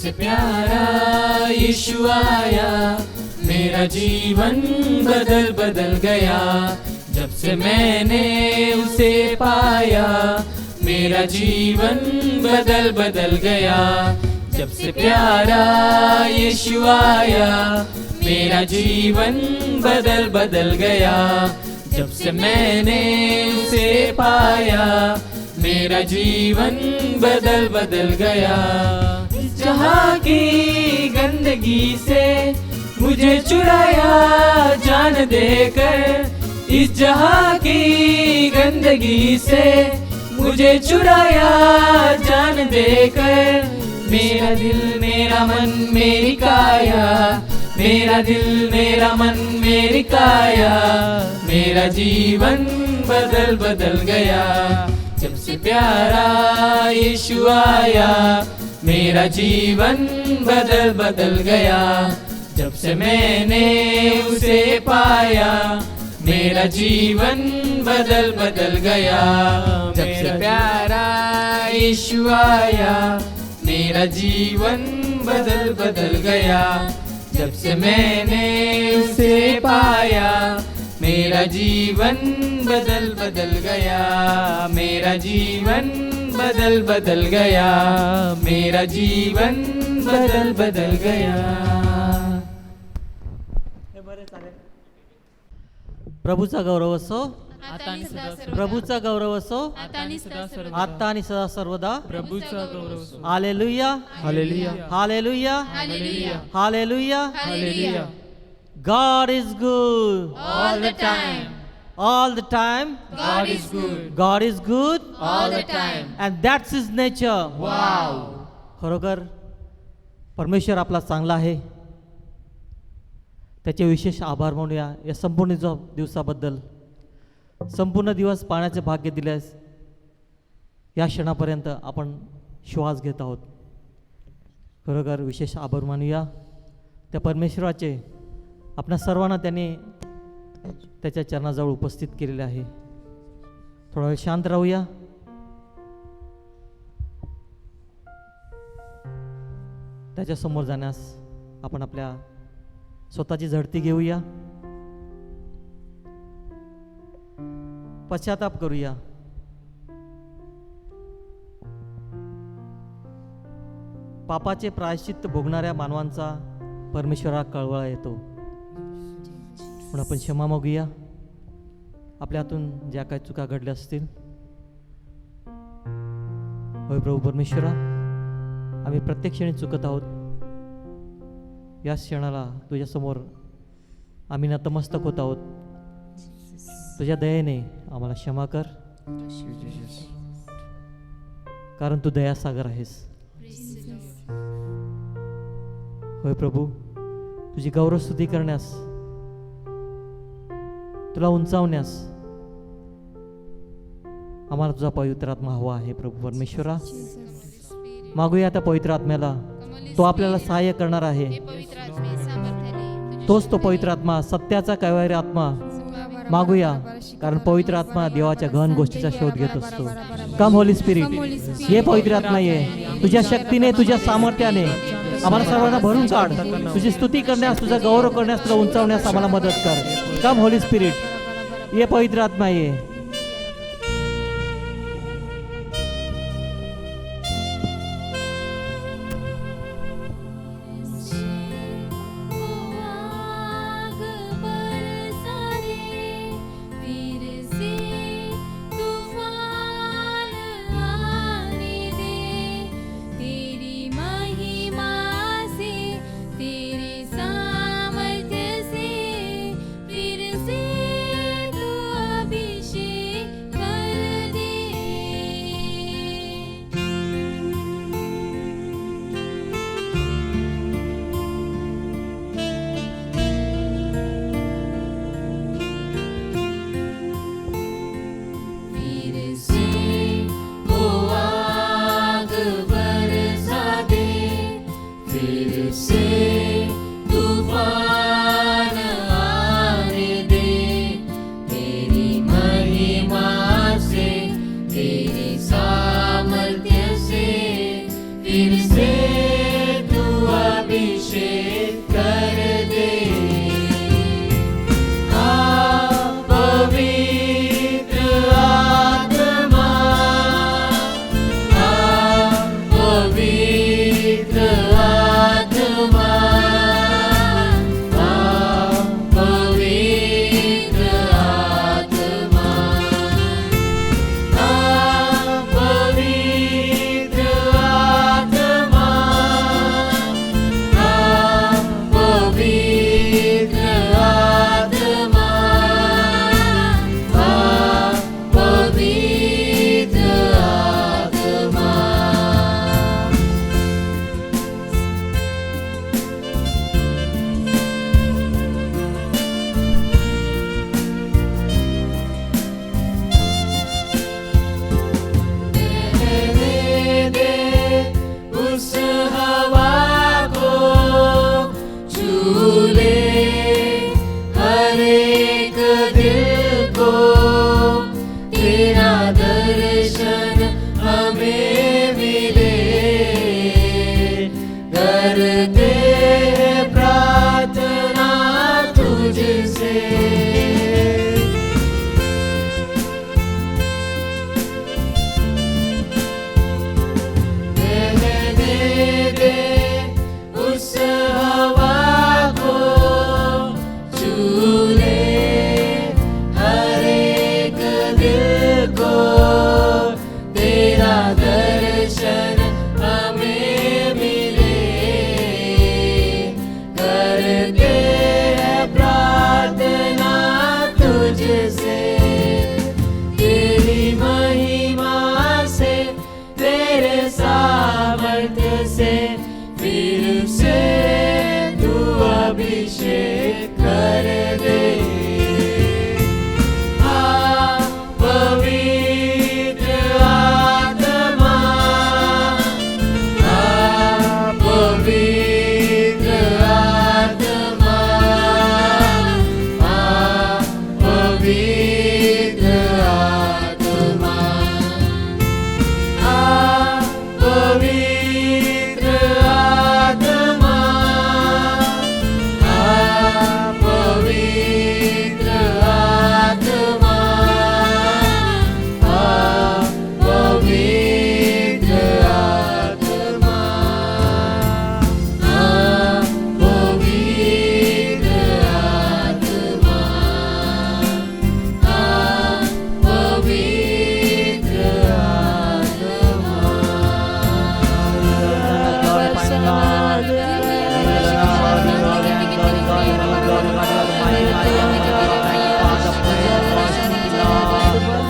से प्यारा यीशु आया, मेरा जीवन बदल बदल गया। जब से मैंने उसे पाया, मेरा जीवन बदल बदल गया। जब से प्यारा यीशु आया, मेरा जीवन बदल बदल गया। जब से मैंने उसे पाया, मेरा जीवन बदल बदल गया। इस जहाँ की गंदगी से मुझे छुड़ाया जान देकर, इस जहाँ की गंदगी से मुझे छुड़ाया जान देकर। मेरा दिल मेरा मन मेरी काया, मेरा दिल मेरा मन मेरी काया, मेरा जीवन बदल बदल गया। जब से प्यारा यीशु आया, मेरा जीवन बदल बदल गया। जब से मैंने उसे पाया, मेरा जीवन बदल बदल गया। जब से प्यारा यीशु आया, मेरा जीवन बदल बदल गया। जब से मैंने उसे पाया, मेरा जीवन बदल बदल गया। मेरा जीवन बदल बदल गया, मेरा जीवन बदल बदल गया। प्रभूचा गौरव असो, आता आणि सदा सर्वदा. प्रभूचा गौरव असो, आता आणि सदा सर्वदा. आता आणि सदा सर्वदा. प्रभूचा गौरव असो. Hallelujah, hallelujah, hallelujah, hallelujah. Hallelujah. Hallelujah. God is good All the time. all the time. God is good. God is good All the time. and that's his nature. Wow. खरोखर परमेश्वर आपला चांगला आहे, त्याचे विशेष आभार मानूया या संपूर्ण दिवसाबद्दल. संपूर्ण दिवस पाण्याचे भाग्य दिल्यास या क्षणापर्यंत आपण श्वास घेत आहोत. खरोखर विशेष आभार मानूया त्या परमेश्वराचे. आपणा सर्वांना त्याने त्याच्या चरणाजवळ उपस्थित केलेले आहे. थोडा वेळ शांत राहूया. त्याच्यासमोर जाण्यास आपण आपल्या स्वतःची झडती घेऊया, पश्चाताप करूया. पापाचे प्रायश्चित्त भोगणाऱ्या मानवांचा परमेश्वरा कळवळा येतो. पण आपण क्षमा मागूया आपल्या हातून ज्या काही चुका घडल्या असतील. होय प्रभू परमेश्वरा, आम्ही प्रत्येक क्षणी चुकत आहोत. या क्षणाला तुझ्यासमोर आम्ही नतमस्तक होत आहोत. तुझ्या दयेने आम्हाला क्षमा कर, कारण तू दयासागर आहेस. होय प्रभू, तुझी गौरवस्तुती करण्यास, तुला उंचावण्यास आम्हाला तुझा पवित्र आत्मा हवा आहे. प्रभू परमेश्वरा, मागूया त्या पवित्र आत्म्याला. तो आपल्याला सहाय्य करणार आहे. तोच तो पवित्र आत्मा, सत्याचा कैवारी आत्मा मागूया, कारण पवित्र आत्मा देवाच्या गहन गोष्टीचा शोध घेत असतो. कम होली स्पिरिट, ये पवित्र आत्मा ये. तुझ्या शक्तीने, तुझ्या सामर्थ्याने आम्हाला सर्वांना भरून काढ. तुझी स्तुती करण्यास, तुझा गौरव करण्यास, तुला उंचावण्यास आम्हाला मदत कर. कम होली स्पिरिट, ये पवित्र आत्मा ये. फिर से तू अभिषेक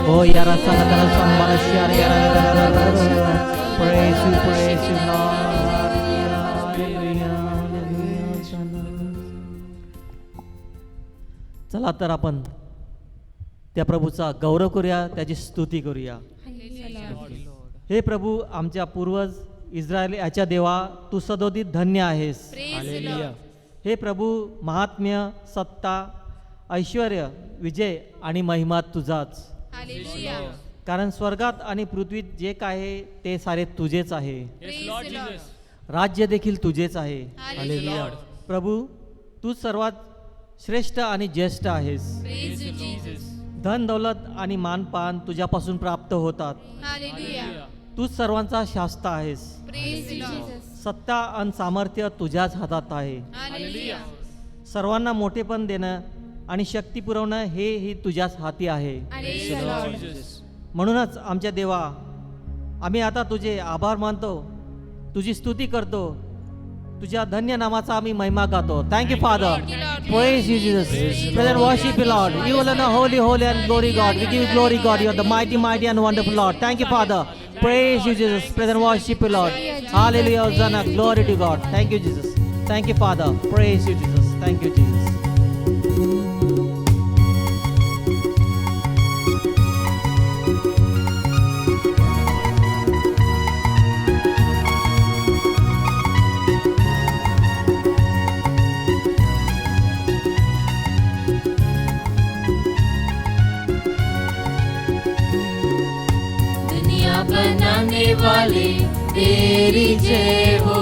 Oh, yara sana kana sambara shara yara. Praise you, Lord. Hallelujah, hallelujah. चला तर आपण त्या प्रभूचा गौरव करूया, त्याची स्तुती करूया. हे प्रभू, आमच्या पूर्वज इस्रायल याच्या देवा, तू सदोदित धन्य आहेस. हे प्रभू, महात्म्य, सत्ता, ऐश्वर, विजय आणि महिमा तुझाच. कारण स्वर्गात आणि पृथ्वीत जे काय आहे ते सारे तुझेच आहे. राज्य देखील तुझेच आहे. प्रभू, तू सर्वात श्रेष्ठ आणि ज्येष्ठ आहेस. धन दौलत आणि मानपान तुझ्यापासून प्राप्त होतात. तू सर्वांचा शास्ता आहेस. सत्ता आणि सामर्थ्य तुझ्याच हातात आहे. सर्वांना मोठेपण देणं आणि शक्ती पुरवणं हे तुझ्याच हाती आहे. म्हणूनच आमच्या देवा, आम्ही आता तुझे आभार मानतो, तुझी स्तुती करतो, तुझ्या धन्य नामाचा आम्ही महिमा गातो. Thank you father. Praise you, Jesus. Praise and worship you, Lord. You alone are holy, holy and glory God. We give you glory, God. You are the mighty, mighty and wonderful Lord. Thank you, Father. Praise you, Jesus. Praise and worship you, Lord. Hallelujah, Hosanna. Glory to God. Thank you, Jesus. Thank you, Father. Praise you, Jesus. Thank you, Jesus. बनाने वाले तेरी जय हो,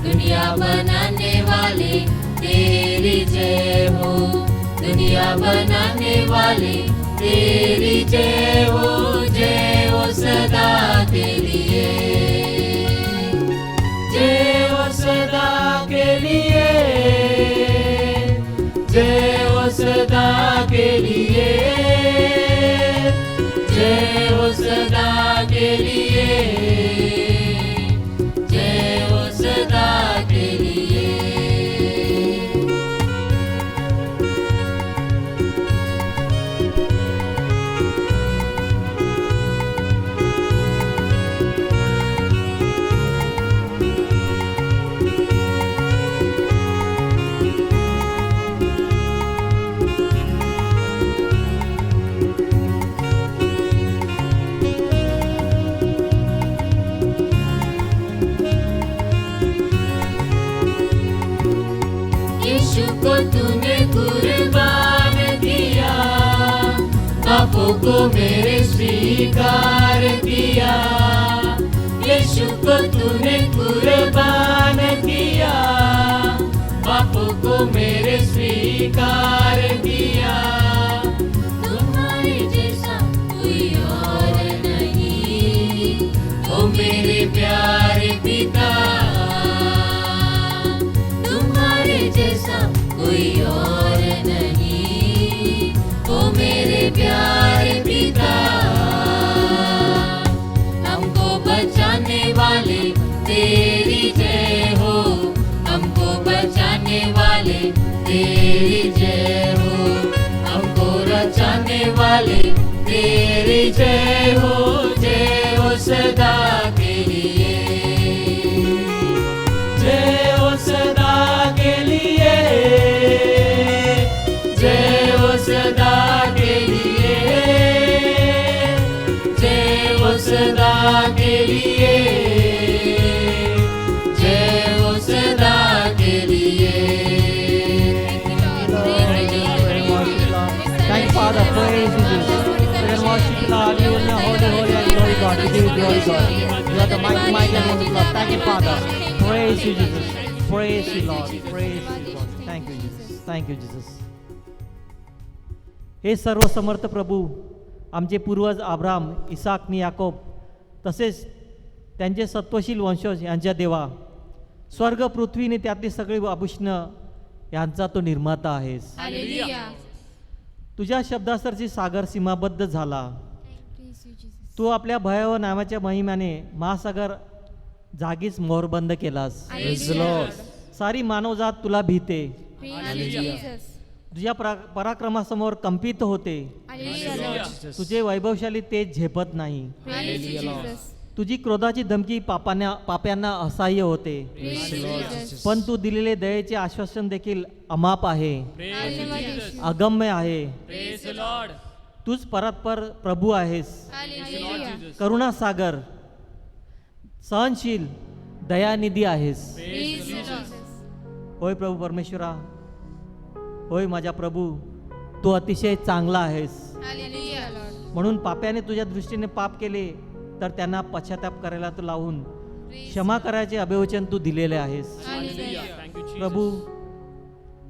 दुनिया बनाने वाले तेरी जय हो, दुनिया बनाने वाले तेरी जय हो सदा के लिए, जय हो सदा के लिए, जय हो सदा के लिए, जय हो सदा के लिए, जय हो सदा के लिए. को तूने कुर्बान किया, पापों को मेरे स्वीकार किया. यीशु को तूने कुर्बान किया, पापों को मेरे स्वीकार किया. तुम्हारे जैसा कोई और नहीं, ओ मेरे प्यारे पिता, तुम्हारे जैसा कोई और नहीं, ओ मेरे प्यारे पिता. हमको बचाने वाले तेरी जय हो, हमको बचाने वाले तेरी जय हो, हमको रचाने वाले तेरी जय हो सदा के लिए, जय हो सदा के लिए, जय हो सदा के लिए, जय हो सदा के लिए, जय हो सदा के लिए. Thank you, Father. Praise you, Jesus. Praise and worship you, Lord. You are holy, holy and glory God. We give you glory, God. You are the mighty, mighty and wonderful God. Thank you, Father. Praise you, Jesus. Praise you, Lord. Praise you, Lord. Thank you, Jesus. Thank you, Jesus. हे सर्व समर्थ प्रभू, आमचे पूर्वज Abram, Isaac आणि याकोब तसेच त्यांचे सत्वशील वंशज यांच्या देवा, स्वर्ग पृथ्वीने त्यातली सगळी आभूषणं यांचा तो निर्माता आहेस. तुझ्या शब्दासरची सागर सीमाबद्ध झाला. तू आपल्या भयावह नामाच्या महिम्याने महासागर जागीच मोहरबंद केलास. सारी मानवजात तुला भीते. तुझ्या पराक्रमासमोर कंपित होते. Hallelujah, Lord. तुझे वैभवशाली तेज झेपत नाही. Praise you, Jesus. तुझी क्रोधाची धमकी पाप्यांना असह्य होते. Praise you, Jesus. पण तू दिलेले दयेचे आश्वासन देखील अमाप आहे, Hallelujah. अगम्य आहे. Praise the Lord. तूच परस्पर प्रभू आहेस, Hallelujah. करुणा सागर, सहनशील, दयानिधी आहेस. Praise you, Jesus. होय प्रभू परमेश्वरा, होय माझ्या प्रभू, तू अतिशय चांगला आहेस. Hallelujah, Lord. म्हणून पाप्याने तुझ्या दृष्टीने पाप केले तर त्यांना पश्चाताप करायला तू लावून क्षमा करायचे अभिवचन तू दिलेले आहेस. Hallelujah. Thank you, Jesus. प्रभू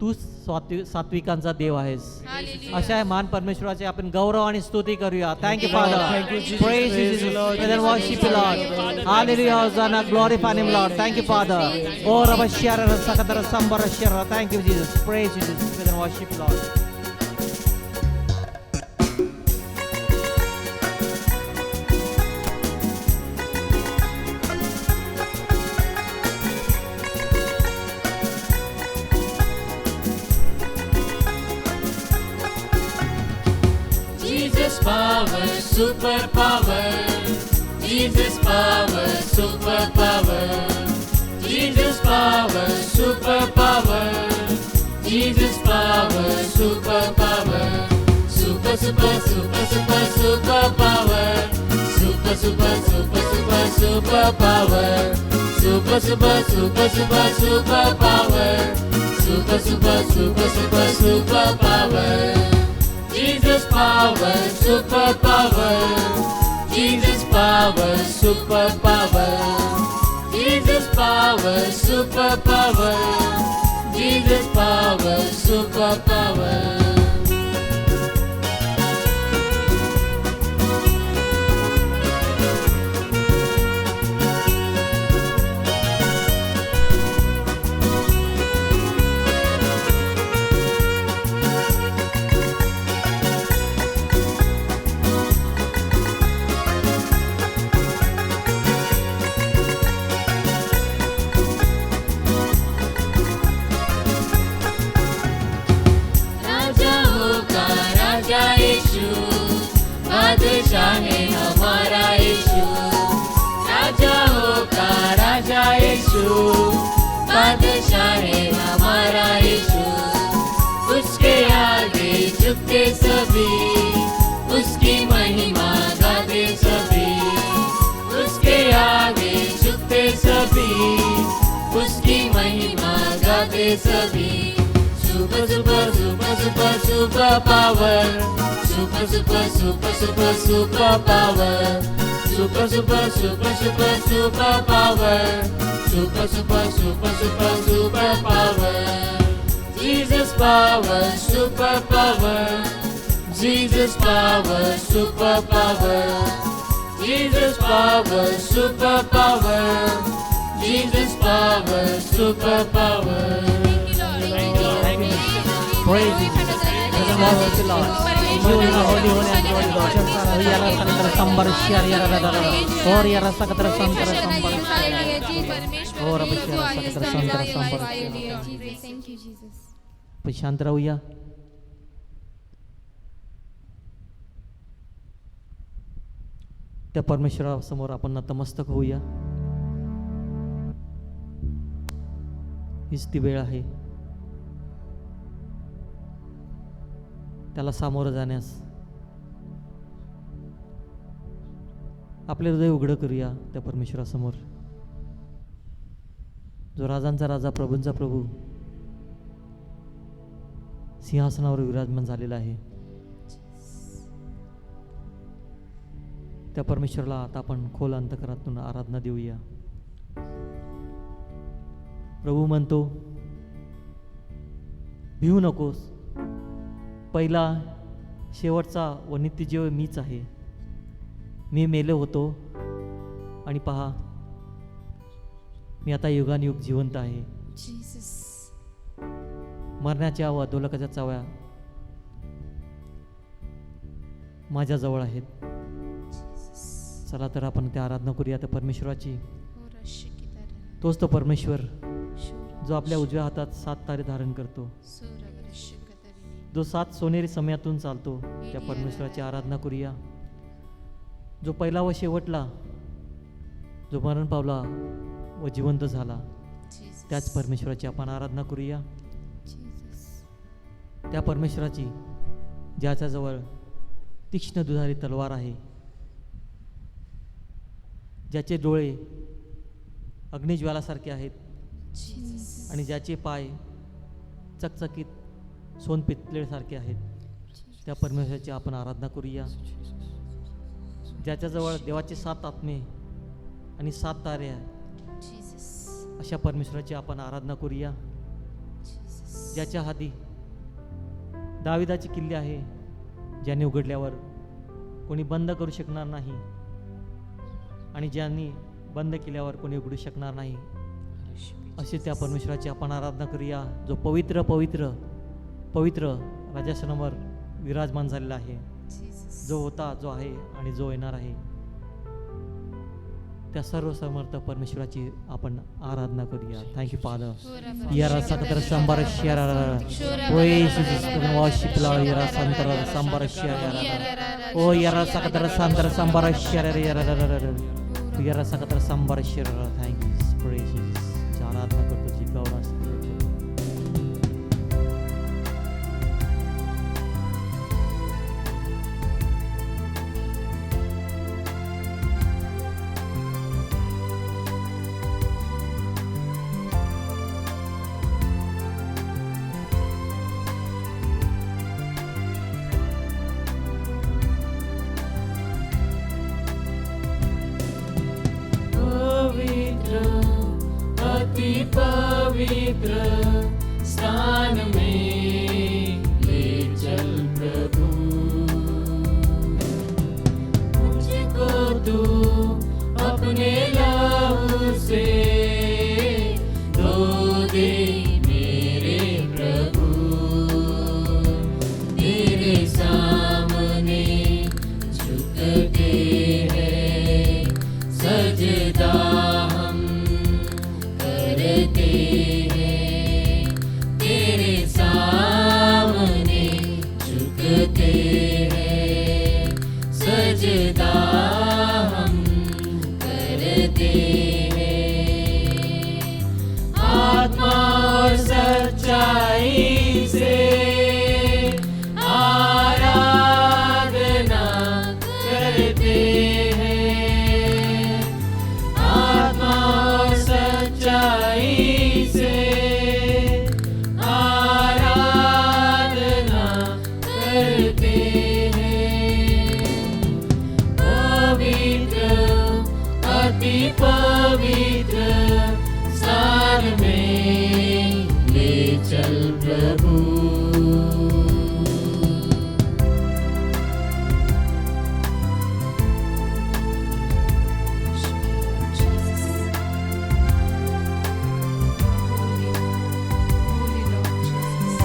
तू सात्विकांचा देव आहेस. Hallelujah. अशा आहे महान परमेश्वराचे आपण गौरव आणि स्तुती करूया. Thank you father, praise you Jesus, praise and worship you lord. Hallelujah, hosanna, glorify him lord. Thank you father. O रबश्यार सकदर संबरश्यार. Thank you Jesus, praise you Jesus, praise and worship you lord. Jesus power, super power. Jesus power, super power. Jesus power, super power. Jesus power, super power. Super, super, super, super, super power. Super, super, super, super, super power. Super, super, super, super, super power. Super, super, super, super, super power. Jesus power, super power. Jesus power, super power. Jesus power, super power. Jesus power, super power. बादशाह है हमारा यीशु. राजाओं का राजा यीशु. बादशाह है हमारा यीशु. उसके आगे झुकते सभी, उसकी महिमा गाते सभी. उसके आगे झुकते सभी, उसकी महिमा गाते सभी. Super, super, super, super, super power. Super, super, super, super, super power. Super, super, super, super, super power. Super, super, super, super, super power. Jesus power, super power. Jesus power, super power. Jesus power, super power. Jesus power, super power. Praise you, Jesus. Praise and worship you, Lord. You are the holy, holy and holy Lord. Yara sakatara sambarshya yara dadara. Or yara sakatara santara sambarshya. Or abashya sakatara santara sambarshya. Thank you, Jesus. पण शांत राहूया. त्या परमेश्वरासमोर आपण नतमस्तक होऊया. हीच ती वेळ आहे त्याला सामोरं जाण्यास. आपले हृदय उघडं करूया त्या परमेश्वरासमोर, जो राजांचा राजा, प्रभूंचा प्रभू सिंहासनावर विराजमान झालेला आहे. त्या परमेश्वराला आता आपण खोल अंतकरातून आराधना देऊया. प्रभू म्हणतो, भिवू नकोस, पहिला शेवटचा व नित्यजीव मीच आहे. मी मेलो होतो आणि पहा, मी आता युगानुयुग जिवंत आहे. मरण्याच्या व अधोलोकाच्या चाव्या माझ्याजवळ आहेत. चला तर आपण त्या आराधना करूया त्या परमेश्वराची. तोच तो परमेश्वर जो आपल्या उजव्या हातात 7 तारे धारण करतो. जो 7 सोनेरी समयातून चालतो त्या परमेश्वराची आराधना करूया. जो पहिला व शेवटला, जो मरण पावला व जिवंत झाला, Jesus. त्याच परमेश्वराची आपण आराधना करूया. Jesus. त्या परमेश्वराची ज्याच्याजवळ तीक्ष्ण दुधारी तलवार आहे, ज्याचे डोळे अग्निज्वालासारखे आहेत Jesus. आणि ज्याचे पाय चकचकीत सोनपितळेसारखे आहेत, त्या परमेश्वराची आपण आराधना करूया. ज्याच्याजवळ देवाचे 7 आत्मे आणि 7 तारे आहेत, Jesus. अशा परमेश्वराची आपण आराधना करूया. Jesus. ज्याच्या हाती दाविदाची किल्ली आहे, ज्याने उघडल्यावर कोणी बंद करू शकणार नाही आणि ज्यांनी बंद केल्यावर कोणी उघडू शकणार नाही, असे त्या परमेश्वराची आपण आराधना करूया. जो पवित्र पवित्र पवित्र राजासनावर विराजमान झालेला आहे, Jesus. जो होता, जो आहे आणि जो येणार आहे, त्या सर्व समर्थ परमेश्वराची आपण आराधना करूया. Thank you father. Yara sakatara sambara shiara. Oh Jesus, we worship Lord. Yara santara sambara shiara. Oh yara sakatara santara sambara shiara. Yara sakatara sambara shiara. Thank you, praise Jesus. आराधना करतो जी गौरव असते. पवित्र अति पवित्र स्थान में ले चल प्रभु, मुझको तू अपने लहू से धो दे मेरे प्रभु. तेरे सामने झुकते हैं, सजदा हम करते हैं. तेरे सामने झुकते हैं, सजदा हम करते हैं. आत्मा और सच्चाई से आराधना करते हैं. आत्मा और सच्चाई से आराधना करते हैं. पवित्र अति पवित्र स्थान में ले चल प्रभु. Holy Lord Jesus.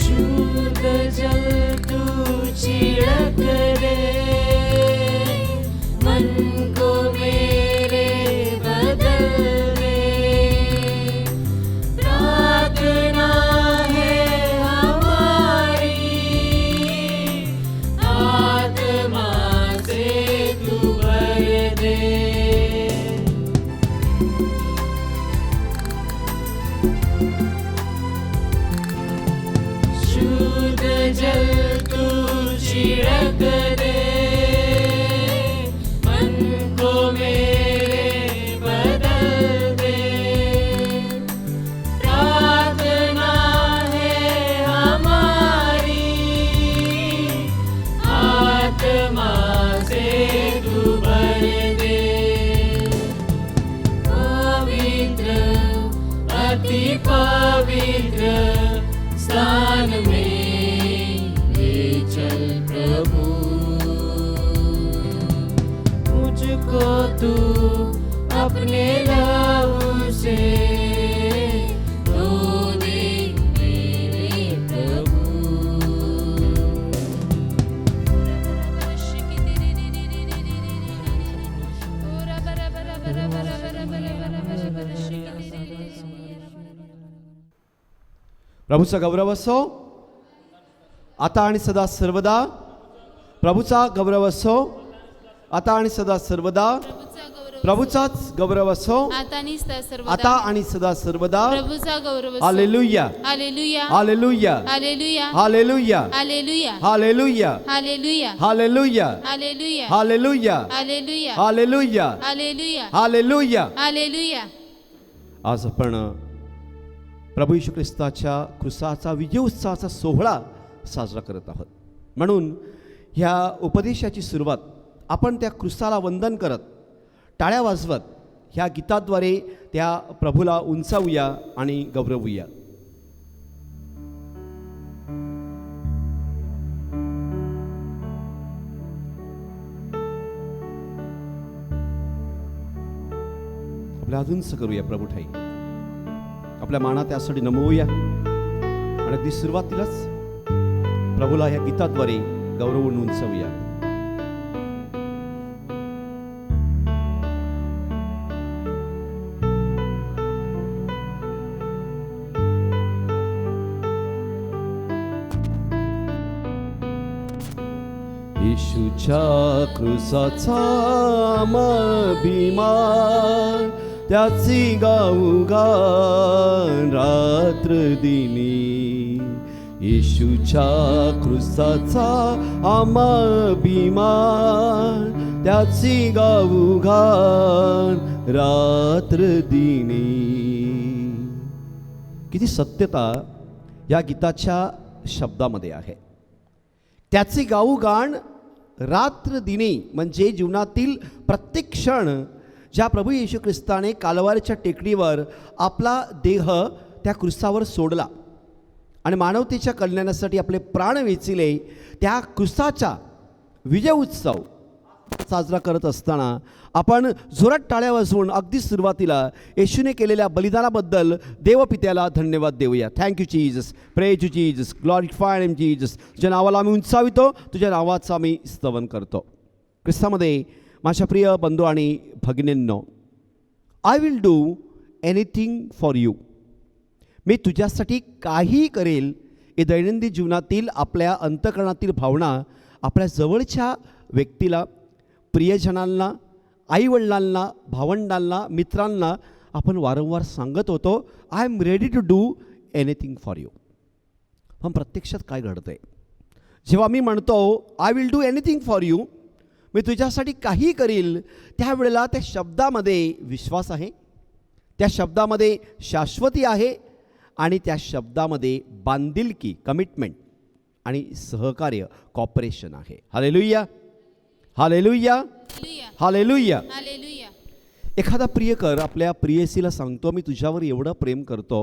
शुद्ध जल तू छिड़क दे, मन को मेरे बदल दे. प्रार्थना है हमारी, आत्मा से तू भर दे. शुद्ध जल तू छिड़क दे, मन को मेरे बदल दे. प्रार्थना है हमारी, आत्मा से तू भर दे. पवित्र अति पवित्र स्थान में ले चल प्रभु. मुझको तू अपने लहू से धो दे मेरे प्रभु. Shikitiri प्रभूचा गौरव असो आता आणि सदा सर्वदा. प्रभूचा गौरव असो आता आणि सदा सर्वदा. प्रभूचा गौरव प्रभूचाच गौरव असो आता आणि सर्वदा. आता आणि सदा सर्वदा. प्रभूचा गौरव असो. Hallelujah hallelujah hallelujah hallelujah hallelujah hallelujah hallelujah hallelujah hallelujah hallelujah hallelujah hallelujah hallelujah hallelujah hallelujah. Hallelujah. आज आपण प्रभू येशू ख्रिस्ताच्या क्रुसाचा विजय उत्सवाचा सोहळा साजरा करत आहोत. म्हणून ह्या उपदेशाची सुरुवात आपण त्या क्रुसाला वंदन करत टाळ्या वाजवत ह्या गीताद्वारे त्या प्रभूला उंचावूया आणि गौरवूया. आपल्या अजूनच करूया प्रभू ठाई. आपल्या माना त्यासाठी नमवूया आणि अगदी सुरुवातीलाच प्रभूला ह्या गीताद्वारे गौरवून उंचवूया. येशूच्या क्रुसाचा अभिमान त्याची गाऊ गान रात्र दिनी. येशूच्या क्रुसाचा अभिमान त्याची गाऊ गान रात्र दिनी. किती सत्यता या गीताच्या शब्दामध्ये आहे. त्याचे गाऊ गाण रात्र दिनी म्हणजे जीवनातील प्रत्येक क्षण ज्या प्रभू येशू ख्रिस्ताने कालवारीच्या टेकडीवर आपला देह त्या क्रुसावर सोडला आणि मानवतेच्या कल्याणासाठी आपले प्राण वेचिले, त्या क्रुसाचा विजय उत्सव साजरा करत असताना आपण जोरात टाळ्या वाजवून अगदी सुरुवातीला येशूने केलेल्या बलिदानाबद्दल देवपित्याला धन्यवाद देऊया. थँक्यू जीजस, प्रे टू जीजस, ग्लॉरिफाय नेम जीजस. तुझ्या नावाला आम्ही उंचावितो, तुझ्या नावाचं आम्ही स्तवन करतो. ख्रिस्तामध्ये माझ्या प्रिय बंधू आणि भगिनींनो, I will do anything for you. मी तुझ्यासाठी काहीही करेल. हे दैनंदिन जीवनातील आपल्या अंतःकरणातील भावना आपल्या जवळच्या व्यक्तीला, प्रियजनांना, आईवडिलांना, भावंडांना, मित्रांना आपण वारंवार सांगत होतो, I am ready to do anything for you. पण प्रत्यक्षात काय घडतं आहे? जेव्हा मी म्हणतो I will do anything for you, मी तुझ्यासाठी काही करील, त्यावेळेला त्या शब्दामध्ये विश्वास आहे, त्या शब्दामध्ये शाश्वती आहे आणि त्या शब्दामध्ये बांधिलकी, कमिटमेंट आणि सहकार्य, कॉपरेशन आहे. Hallelujah hallelujah hallelujah. हालेलुया. एखादा प्रियकर आपल्या प्रियसीला सांगतो, मी तुझ्यावर एवढं प्रेम करतो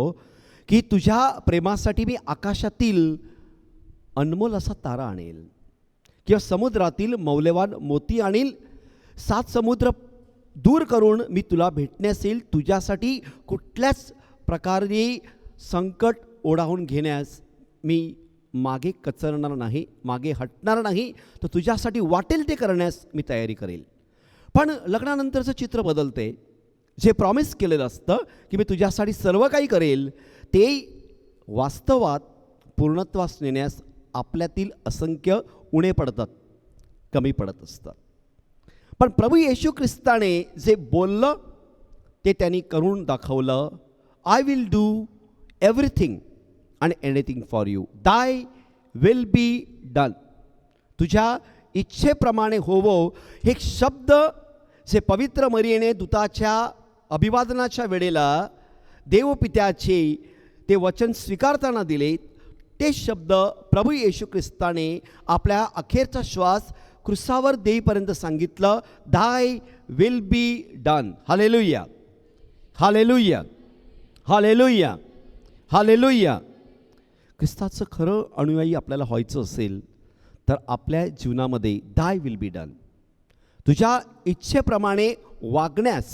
की तुझ्या प्रेमासाठी मी आकाशातील अनमोल असा तारा आणेल किंवा समुद्रातील मौल्यवान मोती आणील. 7 समुद्र दूर करून मी तुला भेटण्यास येईल. तुझ्यासाठी कुठल्याच प्रकारे संकट ओढावून घेण्यास मी मागे कचरणार नाही, मागे हटणार नाही. तर तुझ्यासाठी वाटेल ते करण्यास मी तयारी करेल. पण लग्नानंतरचं चित्र बदलते. जे प्रॉमिस केलेलं असतं की मी तुझ्यासाठी सर्व काही करेल, ते वास्तवात पूर्णत्वास नेण्यास आपल्यातील असंख्य उणे पडतात, कमी पडत असतात. पण प्रभू येशू ख्रिस्ताने जे बोललं ते त्यांनी करून दाखवलं. आय विल डू एव्हरीथिंग आणि एनिथिंग फॉर यू. दाय विल बी डन. तुझ्या इच्छेप्रमाणे होवो, हे शब्द जे पवित्र मरियेने दूताच्या अभिवादनाच्या वेळेला देवपित्याचे ते वचन स्वीकारताना दिले, ते शब्द प्रभू येशू ख्रिस्ताने आपल्या अखेरचा श्वास क्रुसावर देईपर्यंत सांगितलं. Thy will be done. Hallelujah hallelujah hallelujah hallelujah. ख्रिस्ताचं खरं अनुयायी आपल्याला व्हायचं असेल तर आपल्या जीवनामध्ये दाय विल बी डन. तुझ्या इच्छेप्रमाणे वागण्यास,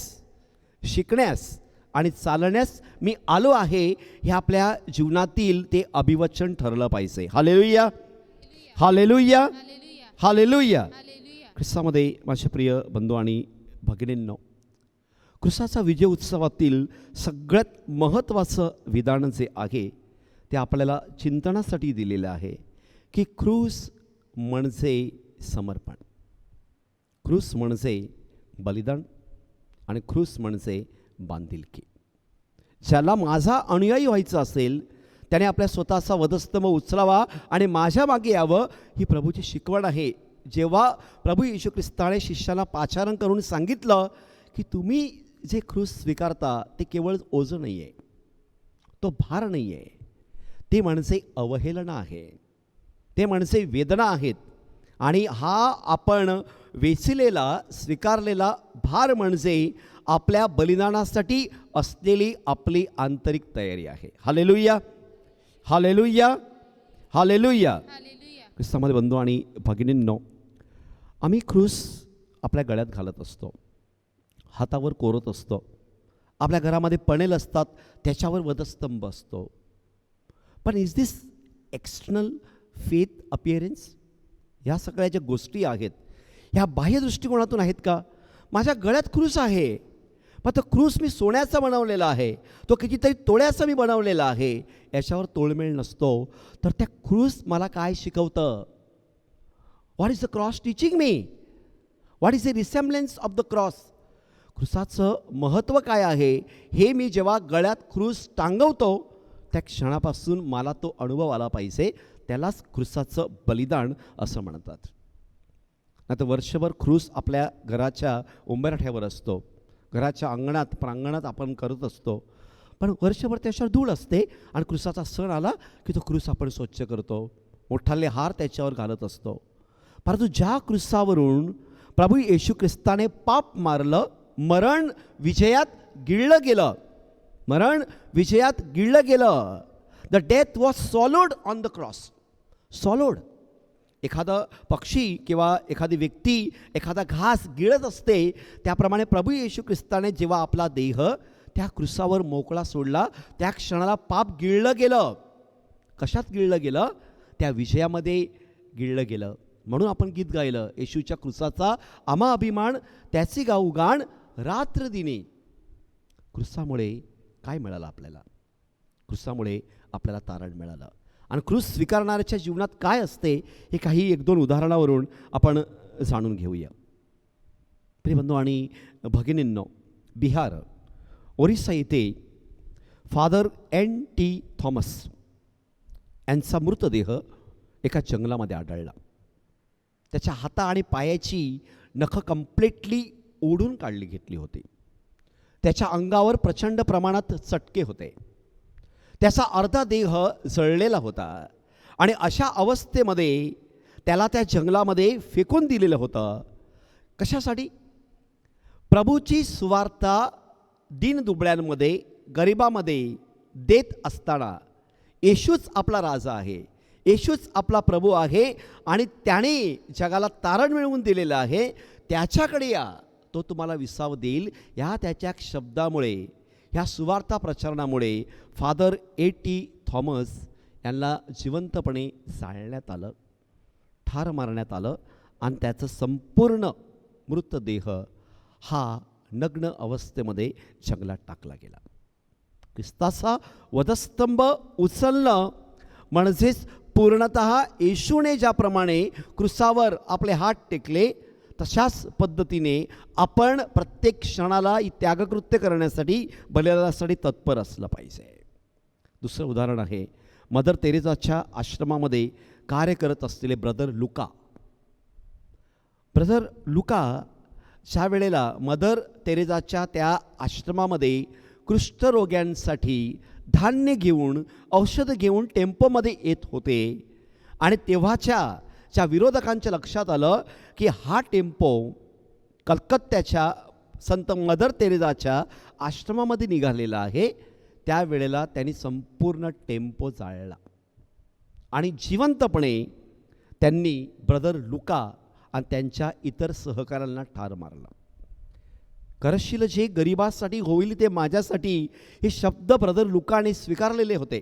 शिकण्यास आणि चालण्यास मी आलो आहे, हे आपल्या जीवनातील ते अभिवचन ठरलं पाहिजे. Hallelujah hallelujah hallelujah. ख्रिस्तामध्ये माझे प्रिय बंधू आणि भगिनींनो, क्रुसाचा विजय उत्सवातील सगळ्यात महत्त्वाचं विधान जे आहे ते आपल्याला चिंतनासाठी दिलेलं आहे की क्रूस म्हणजे समर्पण, क्रूस म्हणजे बलिदान आणि क्रूस म्हणजे बांधिलकी. ज्याला माझा अनुयायी व्हायचं असेल त्याने आपल्या स्वतःचा वधस्तंभ उचलावा आणि माझ्या मागे यावं, ही प्रभूची शिकवण आहे. जेव्हा प्रभू येशू ख्रिस्ताने शिष्याला पाचारण करून सांगितलं की तुम्ही जे क्रूस स्वीकारता ते केवळ ओझं नाही आहे, तो भार नाही आहे, ते म्हणजे अवहेलना आहे, ते म्हणजे वेदना आहेत. आणि हा आपण वेचिलेला स्वीकारलेला भार म्हणजे आपल्या बलिदानासाठी असलेली आपली आंतरिक तयारी आहे. Hallelujah, hallelujah, hallelujah. हालेलुया. ख्रिस्तामध्ये बंधू आणि भगिनींनो, आम्ही क्रूस आपल्या गळ्यात घालत असतो, हातावर कोरत असतो, आपल्या घरामध्ये पणेल असतात त्याच्यावर वधस्तंभ असतो. पण is this external faith appearance? ह्या सगळ्या ज्या गोष्टी आहेत ह्या बाह्य दृष्टिकोनातून आहेत का? माझ्या गळ्यात क्रूस आहे, पण तो क्रूस मी सोन्याचा बनवलेला आहे, तो कितीतरी तोळ्याचा मी बनवलेला आहे, याच्यावर तोळमेळ नसतो. तर त्या क्रूस मला काय शिकवतं? What is the cross teaching me? What is the resemblance of the cross? क्रूसाचं महत्त्व काय आहे हे मी जेव्हा गळ्यात क्रूस टांगवतो त्या क्षणापासून मला तो अनुभव आला पाहिजे. त्यालाच क्रूसाचं बलिदान असं म्हणतात. नाही तर वर्षभर क्रूस आपल्या घराच्या उंबरठ्यावर असतो, घराच्या अंगणात प्रांगणात आपण करत असतो, पण वर्षभर त्याच्यावर धूळ असते आणि क्रूसाचा सण आला की तो क्रूस आपण स्वच्छ करतो, मोठाले हार त्याच्यावर घालत असतो. परंतु ज्या क्रूसावरून प्रभू येशू ख्रिस्ताने पाप मारलं, मरण विजयात गिळलं गेलं, मरण विजयात गिळलं गेलं. The death was swallowed on the cross. Swallowed. एखादा पक्षी किंवा एखादी व्यक्ती एखादा घास गिळत असते, त्याप्रमाणे प्रभू येशू ख्रिस्ताने जेव्हा आपला देह त्या क्रूसावर मोकळा सोडला त्या क्षणाला पाप गिळलं गेलं. कशात गिळलं गेलं? त्या विजयामध्ये गिळलं गेलं. म्हणून आपण गीत गायलं, येशूच्या क्रूसाचा आम्हा अभिमान, त्याची गाऊ गाण रात्र दिने. क्रूसामुळे काय मिळालं आपल्याला? क्रूसामुळे आपल्याला तारण मिळालं. आणि क्रूस स्वीकारणाऱ्याच्या जीवनात काय असते हे काही एक दोन उदाहरणावरून आपण जाणून घेऊया. प्रिय बंधू आणि भगिनींनो, बिहार ओरिसा येथे फादर N.T. थॉमस यांचा मृतदेह एका जंगलामध्ये आढळला. त्याच्या हाता आणि पायाची नखं कम्प्लिटली ओढून काढली घेतली होती. त्याच्या अंगावर प्रचंड प्रमाणात चटके होते. त्याचा अर्धा देह जळलेला होता आणि अशा अवस्थेमध्ये त्याला त्या जंगलामध्ये फेकून दिलेलं होतं. कशासाठी? प्रभूची सुवार्ता दीनदुबळ्यांमध्ये, गरिबामध्ये देत असताना येशूच आपला राजा आहे, येशूच आपला प्रभू आहे आणि त्याने जगाला तारण मिळवून दिलेलं आहे, त्याच्याकडे या, तो तुम्हाला विसाव देईल. या त्याच्या शब्दामुळे, ह्या सुवार्ता प्रचारणामुळे फादर A.T. थॉमस यांना जिवंतपणे जाळण्यात आलं, ठार मारण्यात आलं आणि त्याचं संपूर्ण मृतदेह हा नग्न अवस्थेमध्ये जंगलात टाकला गेला. ख्रिस्ताचा वधस्तंभ उचलणं म्हणजेच पूर्णतः येशूने ज्याप्रमाणे क्रूसावर आपले हात टेकले तशाच पद्धतीने आपण प्रत्येक क्षणाला त्यागकृत्य करण्यासाठी, बलिदानासाठी तत्पर असलं पाहिजे. दुसरं उदाहरण आहे मदर तेरेसाच्या आश्रमामध्ये कार्य करत असलेले ब्रदर लुका. ब्रदर लुका ज्या वेळेला मदर तेरेसाच्या त्या आश्रमामध्ये कुष्ठरोग्यांसाठी धान्य घेऊन, औषधं घेऊन टेम्पोमध्ये येत होते आणि तेव्हाच्या विरोधकांच्या लक्षात आलं की हा टेम्पो कलकत्त्याच्या संत मदर तेरेसाच्या आश्रमामध्ये निघालेला आहे. त्यावेळेला त्यांनी संपूर्ण टेम्पो जाळला आणि जिवंतपणे त्यांनी ब्रदर लुका आणि त्यांच्या इतर सहकाऱ्यांना ठार मारलं. करशील जे गरिबासाठी होईल ते माझ्यासाठी, हे शब्द ब्रदर लुकाने स्वीकारलेले होते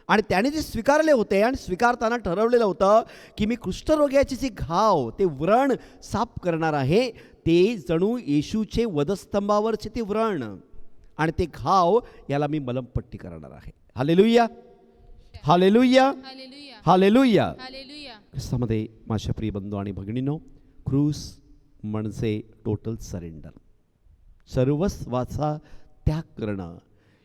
आणि त्याने जे स्वीकारले होते आणि स्वीकारताना ठरवलेलं होतं की मी कुष्ठरोग्याचे जे घाव, ते व्रण साफ करणार आहे, ते जणू येशूचे वधस्तंभावरचे ते व्रण आणि ते घाव याला मी मलमपट्टी करणार आहे. Hallelujah, hallelujah, hallelujah hallelujah. Hallelujah ख्रिस्तामध्ये माझ्या प्रिय बंधू आणि भगिनींनो, क्रूस म्हणजे टोटल सरेंडर, सर्वस्वाचा त्याग करणं.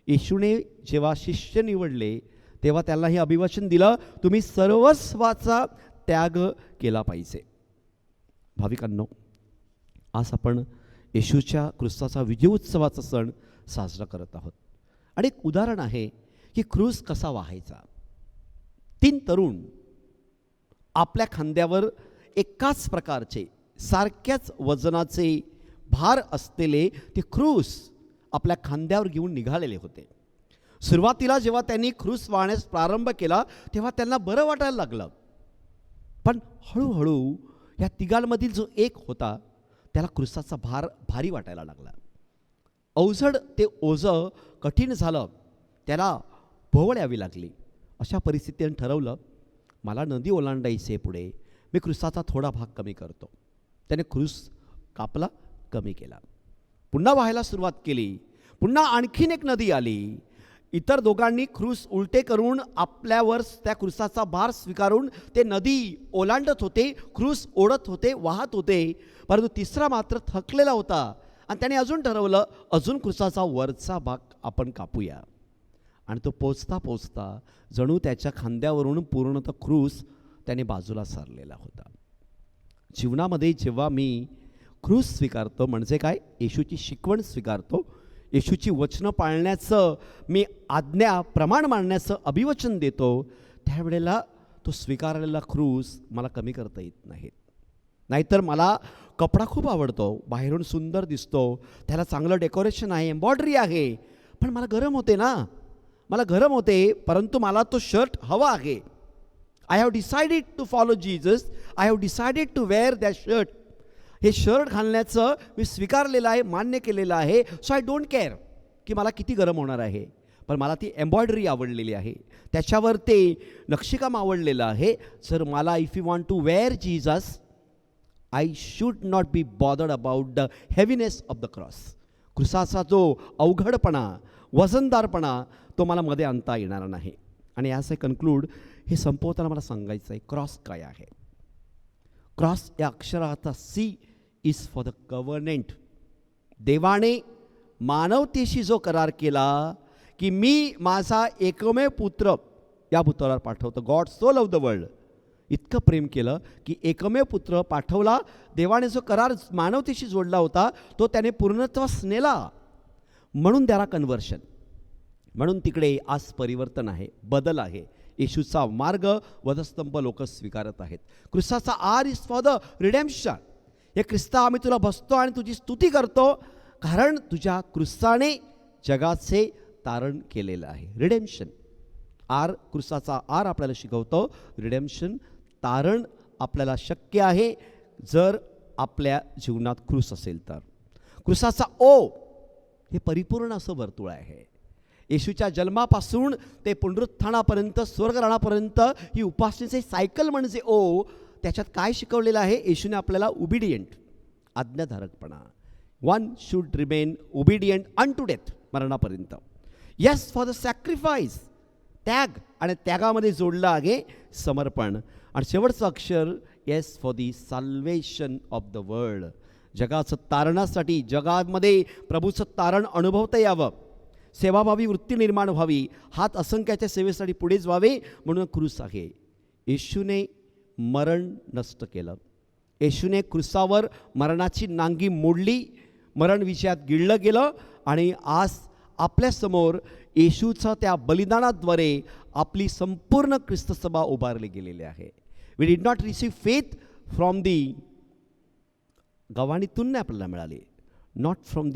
येशूने जेव्हा शिष्य निवडले तेव्हा त्यांना हे अभिवचन दिलं, तुम्ही सर्वस्वाचा त्याग केला पाहिजे. भाविकांनो, आज आपण येशूच्या क्रूसाचा विजय उत्सवाचा सण साजरा करत आहोत. आणि एक उदाहरण आहे की क्रूस कसा वाहायचा. 3 तरुण आपल्या खांद्यावर एकाच प्रकारचे सारख्याच वजनाचे भार असलेले ते क्रूस आपल्या खांद्यावर घेऊन निघालेले होते. सुरुवातीला जेव्हा त्यांनी क्रूस वाहण्यास प्रारंभ केला तेव्हा त्यांना बरं वाटायला लागलं. पण हळूहळू या तिघांमधील जो एक होता त्याला क्रूसाचा भार भारी वाटायला लागला. अवजड ते ओझं कठीण झालं, त्याला भोवळ यावी लागली. अशा परिस्थितीने ठरवलं, मला नदी ओलांडायचे पुढे, मी क्रूसाचा थोडा भाग कमी करतो. त्याने क्रूस कापला, कमी केला, पुन्हा वाहायला सुरुवात केली. पुन्हा आणखीन एक नदी आली. इतर दोघांनी क्रूस उलटे करून आपल्यावर त्या क्रूसाचा भार स्वीकारून ते नदी ओलांडत होते, क्रूस ओढत होते, वाहत होते. परंतु तिसरा मात्र थकलेला होता आणि त्याने अजून ठरवलं, अजून क्रूसाचा वरचा भाग आपण कापूया. आणि तो पोचता पोचता जणू त्याच्या खांद्यावरून पूर्णतः क्रूस त्याने बाजूला सारलेला होता. जीवनामध्ये जेव्हा मी क्रूस स्वीकारतो, म्हणजे काय, येशूची शिकवण स्वीकारतो, येशूची वचनं पाळण्याचं मी आज्ञा प्रमाण मानण्याचं अभिवचन देतो, त्यावेळेला तो स्वीकारलेला क्रूस मला कमी करता येत नाहीत. नाहीतर मला कपडा खूप आवडतो, बाहेरून सुंदर दिसतो, त्याला चांगलं डेकोरेशन आहे, एम्ब्रॉयडरी आहे, पण मला गरम होते ना, मला गरम होते. परंतु मला तो शर्ट हवा आहे. I have decided to follow Jesus, I have decided to wear that shirt. हे शर्ट घालण्याचं मी स्वीकारलेलं आहे, मान्य केलेलं आहे. सो आय डोंट केअर की मला किती गरम होणार आहे, पण मला ती एम्ब्रॉयडरी आवडलेली आहे, त्याच्यावर ते नक्षीकाम आवडलेलं आहे. जर मला if you want to wear Jesus, I should not be bothered about the heaviness of the cross. क्रूसाचा जो अवघडपणा, वजनदारपणा, तो मला मध्ये आणता येणार नाही. आणि याचं कन्क्लूड हे संपवताना मला सांगायचं आहे, क्रॉस काय आहे. क्रॉस या अक्षराचा सी इज फॉर द कव्हर्नेंट. देवाने मानवतेशी जो करार केला की मी माझा एकमेव पुत्र या भूतलावर पाठवतो. God so love the world, इतकं प्रेम केलं की एकमेव पुत्र पाठवला. देवाने जो करार मानवतेशी जोडला होता तो त्याने पूर्णत्वास नेला. म्हणून त्याला कन्व्हर्शन, म्हणून तिकडे आज परिवर्तन आहे, बदल आहे. येशूचा मार्ग वधस्तंभ लोक स्वीकारत आहेत. क्रिस्ताचा R is for the redemption. हे ख्रिस्ता, आम्ही तुला बसतो आणि तुझी स्तुती करतो, कारण तुझ्या क्रिस्ताने जगाचे तारण केलेलं आहे. रिडेम्पशन, आर, क्रिस्ताचा आर आपल्याला शिकवतो. रिडेम्पशन, तारण आपल्याला शक्य आहे जर आपल्या जीवनात क्रूस असेल तर. क्रिस्ताचा ओ हे परिपूर्ण असं वर्तुळ आहे. येशूच्या जन्मापासून ते पुनरुत्थानापर्यंत, स्वर्गराणापर्यंत ही उपासनेचे सायकल म्हणजे ओ. त्याच्यात काय शिकवलेलं आहे, येशूने आपल्याला ओबिडियंट, आज्ञाधारकपणा. One should remain obedient unto death, मरणापर्यंत. येस फॉर द सॅक्रिफाईस, त्याग, आणि त्यागामध्ये जोडलं आहे समर्पण. आणि शेवटचं अक्षर S for the salvation of the world. जगाचं तारणासाठी, जगामध्ये प्रभूचं तारण अनुभवता यावं, सेवाभावी वृत्ती निर्माण व्हावी, हात असंख्याच्या सेवेसाठी पुढेच व्हावे, म्हणून क्रूस आहे. येशूने मरण नष्ट केलं. येशूने क्रूसावर मरणाची नांगी मोडली, मरण विषयात गिळलं गेलं. आणि आज आपल्यासमोर येशूचं त्या बलिदानाद्वारे आपली संपूर्ण ख्रिस्त सभा उभारली गेलेली आहे. We did not receive faith from the, गव्हाणीतून नाही आपल्याला मिळाली, नॉट फ्रॉम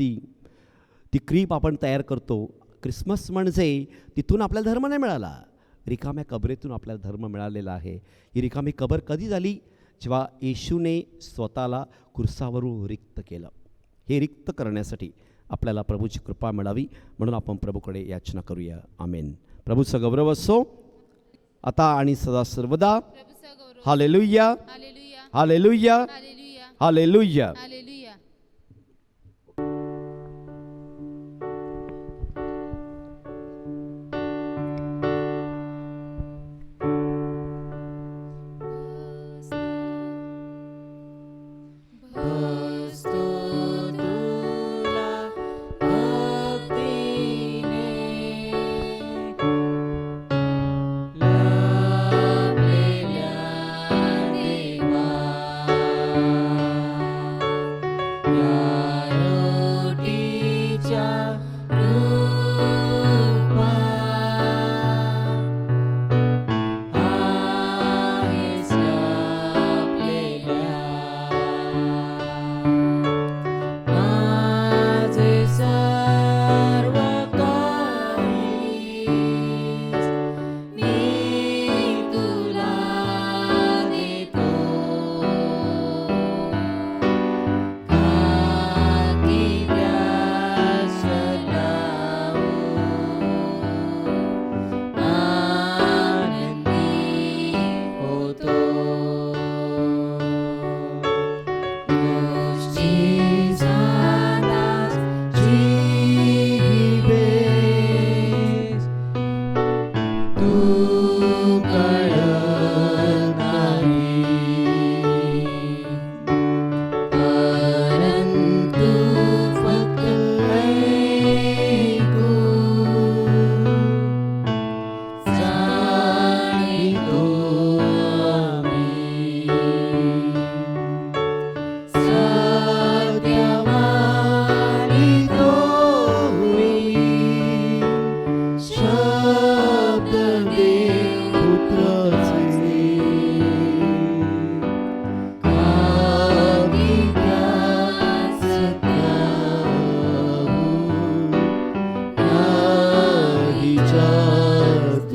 ती क्रीप आपण तयार करतो. क्रिसमस म्हणजे तिथून आपल्याला धर्म नाही मिळाला, रिकाम्या कबरेतून आपल्याला धर्म मिळालेला आहे. ही रिकामी कबर कधी झाली, जेव्हा येशूने स्वतःला क्रूसावरून रिक्त केलं. हे रिक्त करण्यासाठी आपल्याला प्रभूची कृपा मिळावी, म्हणून आपण प्रभूकडे याचना करूया. आमेन. प्रभूचा गौरव असो आता आणि सदा सर्वदा. प्रभूचा गौरव. Hallelujah, hallelujah hallelujah, hallelujah hallelujah. Hallelujah.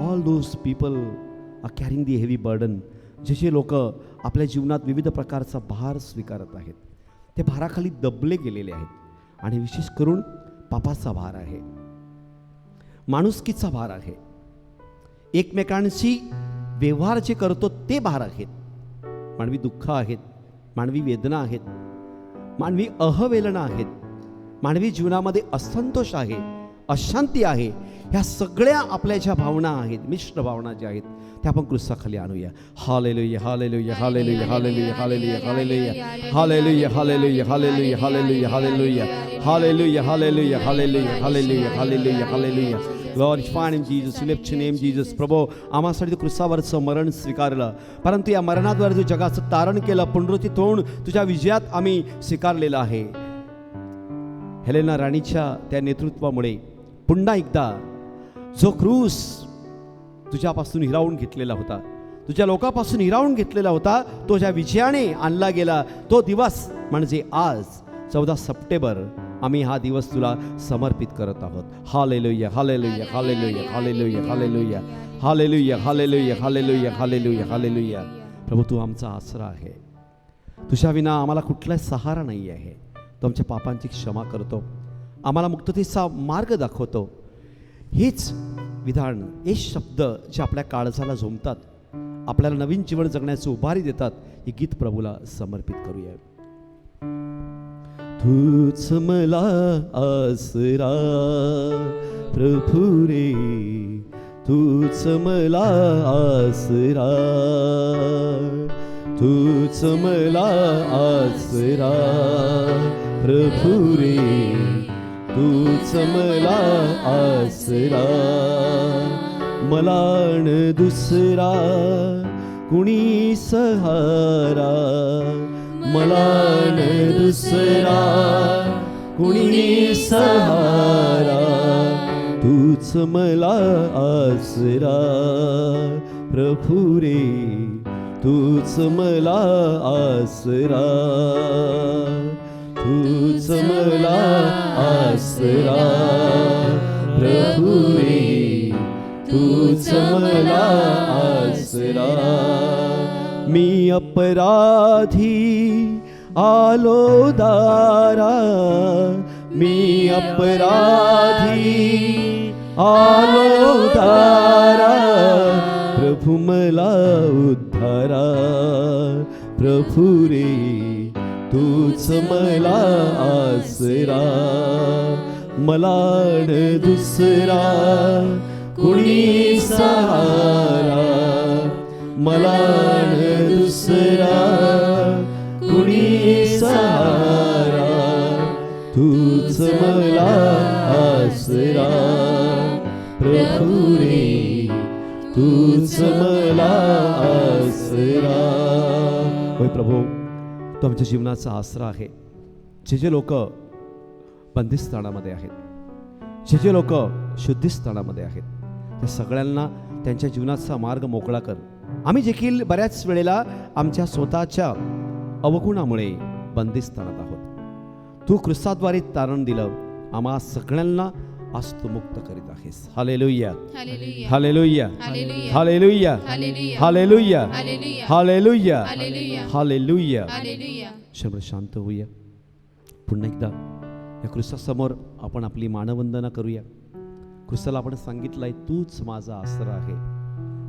All those people are carrying the heavy burden. जे लोक आपल्या जीवनात विविध प्रकारचा भार स्वीकारत आहेत, ते भाराखाली दबले गेलेले आहेत. आणि विशेष करून पापाचा भार आहे, माणुसकीचा भार आहे, एकमेकांशी व्यवहार जे करतो ते भार आहेत. मानवी दुःख आहेत, मानवी वेदना आहेत, मानवी अहवेलना आहेत, मानवी जीवनामध्ये असंतोष आहे, अशांती आहे. ह्या सगळ्या आपल्या ज्या भावना आहेत, मिश्र भावना ज्या आहेत, त्या आपण क्रूसाखाली आणूया. Hallelujah, hallelujah, hallelujah, hallelujah, hallelujah, hallelujah, hallelujah, hallelujah, hallelujah, hallelujah, hallelujah, hallelujah, hallelujah, hallelujah, hallelujah, hallelujah, hallelujah. Glorify him, Jesus. Lift your name, Jesus. प्रभो, आम्हासाठी तू क्रूसावरचं मरण स्वीकारलं, परंतु या मरणाद्वारे तू जगाचं तारण केलं. पुनरुत्थित होऊन तुझ्या विजयात आम्ही स्वीकारलेलं आहे. हेलेना राणीच्या त्या नेतृत्वामुळे पुन्हा एकदा जो क्रूस तुझ्यापासून हिरावून घेतलेला होता, तुझ्या लोकांपासून हिरावून घेतलेला होता, तो ज्या विजयाने आणला गेला, तो दिवस म्हणजे आज 14 सप्टेंबर आम्ही हा दिवस तुला समर्पित करत आहोत. Hallelujah, hallelujah, hallelujah, hallelujah, hallelujah, hallelujah, hallelujah, hallelujah, hallelujah, hallelujah. प्रभू, तू आमचा आसरा आहे. तुझ्या विना आम्हाला कुठलाच सहारा नाही आहे. तो आमच्या पापांची क्षमा करतो, आम्हाला मुक्ततेचा मार्ग दाखवतो. हेच विधान, हे शब्द जे आपल्या काळजाला झोंबतात, आपल्याला नवीन जीवन जगण्याची उभारी देतात, हे गीत प्रभूला समर्पित करूया. तूच मला आसरा प्रभू रे, तूच मला आसरा, तूच मला आसरा प्रभू रे, तूच मला आसरा. मला न दुसरा कुणी सहारा, मला न दुसरा कुणी सहारा, तूच मला आसरा प्रभू रे, तूच मला आसरा, तूच मला आसरा प्रभू रे, तूच मला आसरा. मी अपराधी आलो दारा, मी अपराधी आलो दारा, प्रभू मला उद्धारा, प्रभू रे, तूच मला आसरा. मला न दुसरा कुणी सहारा, मला न दुसरा कुणी सहारा, तूच मला आसरा प्रभू रे, तूच मला आसरा. होय प्रभू, तो आमच्या जीवनाचा आसरा आहे. जे लोक बंदिस्थानामध्ये आहेत, जे लोक शुद्धिस्थानामध्ये आहेत, त्या सगळ्यांना त्यांच्या जीवनाचा मार्ग मोकळा कर. आम्ही देखील बऱ्याच वेळेला आमच्या स्वतःच्या अवगुणामुळे बंदिस्थानात आहोत. तू ख्रिस्ताद्वारे तारण दिलं, आम्हा सगळ्यांना आज तू मुक्त करीत आहेस. Hallelujah, hallelujah, hallelujah, hallelujah, hallelujah, hallelujah, hallelujah, hallelujah, hallelujah, hallelujah, hallelujah. Hallelujah. क्षण शांत होऊया. पुन्हा एकदा या ख्रिस्तासमोर आपण आपली मानवंदना करूया. ख्रिस्ताला आपण सांगितलंय, तूच माझा आसरा आहे,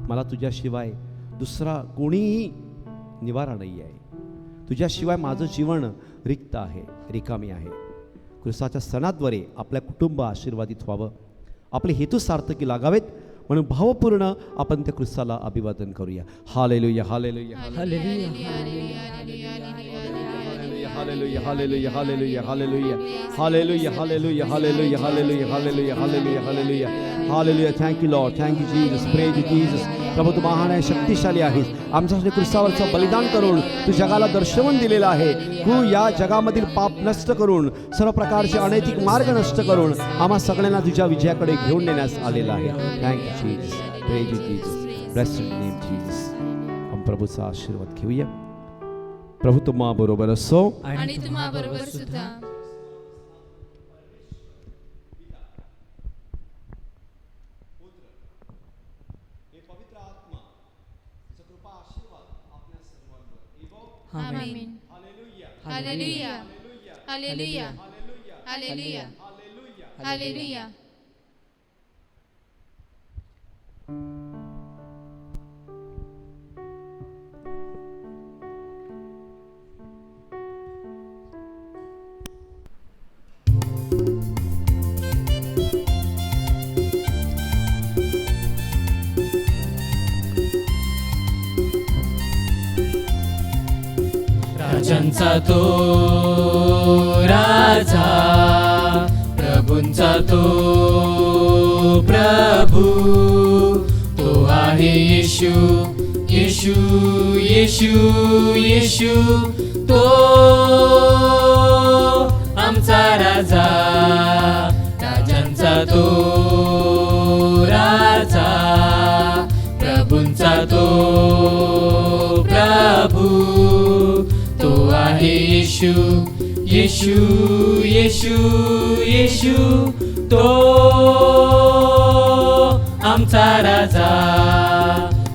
मला तुझ्याशिवाय दुसरा कोणीही निवारा नाही आहे, तुझ्याशिवाय माझं जीवन रिक्त आहे, रिकामी आहे. ख्रिस्ताच्या सणाद्वारे आपल्या कुटुंब आशीर्वादित व्हावं, आपले हेतू सार्थकी लागावेत, म्हणून भावपूर्ण आपण त्या ख्रिस्ताला अभिवादन करूया. Hallelujah, hallelujah, Hallelujah, hallelujah, hallelujah, hallelujah, hallelujah, hallelujah, hallelujah, hallelujah, hallelujah, hallelujah, hallelujah, hallelujah. Thank you Lord, thank you Jesus, praise you Jesus. प्रभू तू महान आहे, शक्तिशाली आहेस. आमच्यासाठी क्रूसावरचं बलिदान करून तू जगाला दर्शवून दिलेलं आहे. तू या जगामधील पाप नष्ट करून, सर्व प्रकारचे अनैतिक मार्ग नष्ट करून आम्हा सगळ्यांना तुझ्या विजयाकडे घेऊन नेण्यास आलेला आहे. Thank you Jesus, praise you Jesus, blessed name Jesus. हम प्रभूचा आशीर्वाद घेऊया. प्रभू तुम्हा बरोबर असो आणि तुम्हा बरोबर सुद्धा. आमेन. हालेलुया. हालेलुया. हालेलुया. हालेलुया. राजांचा तो राजा, प्रभूंचा तो प्रभू, तो आहे येशू, येशू, येशू, येशू, तो आमचा राजा. राजांचा तो राजा, प्रभूंचा तो प्रभू, तो आहे येशू, येशू, येशू, येशू, तो आमचा राजा.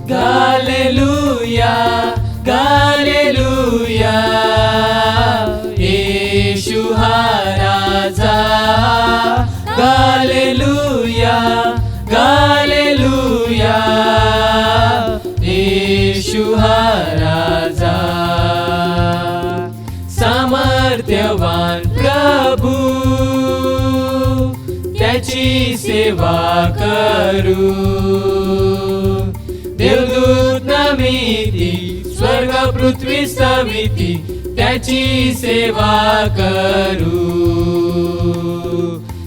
गालेलुया, गालेलुया, येशू हा राजा. गालेलुया, गालेलुया, येशू हा राजा. सामर्थ्यवान प्रभू, त्याची सेवा करू. देवदूत नमिती, स्वर्ग पृथ्वी समिती, त्याची सेवा करू.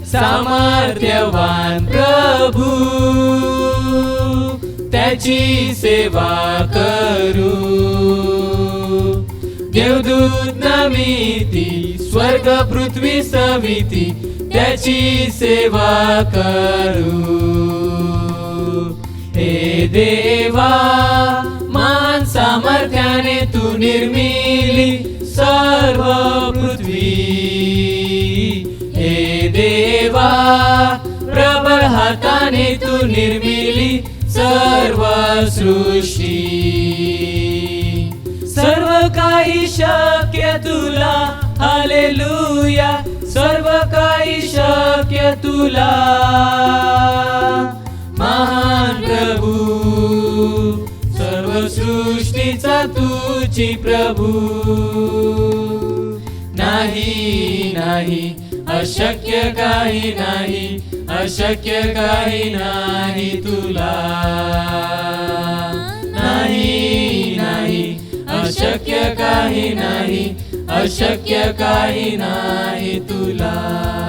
सामर्थ्यवान प्रभू, त्याची सेवा करू. देवदूत नमिती, स्वर्ग पृथ्वी समिती, त्याची सेवा करू. हे देवा, मान सामर्थ्याने तू निर्मिली सर्व पृथ्वी. हे देवा, प्रबळ हाताने तू निर्मिली सर्व सृष्टी. सर्व काही शक्य तुला, हालेलुया, सर्व काही शक्य तुला. महान प्रभू, सर्व सृष्टीचा तूची प्रभू. नाही नाही अशक्य काही नाही, अशक्य काही नाही तुला. नाही नाही अशक्य काही नाही, अशक्य काही नाही तुला.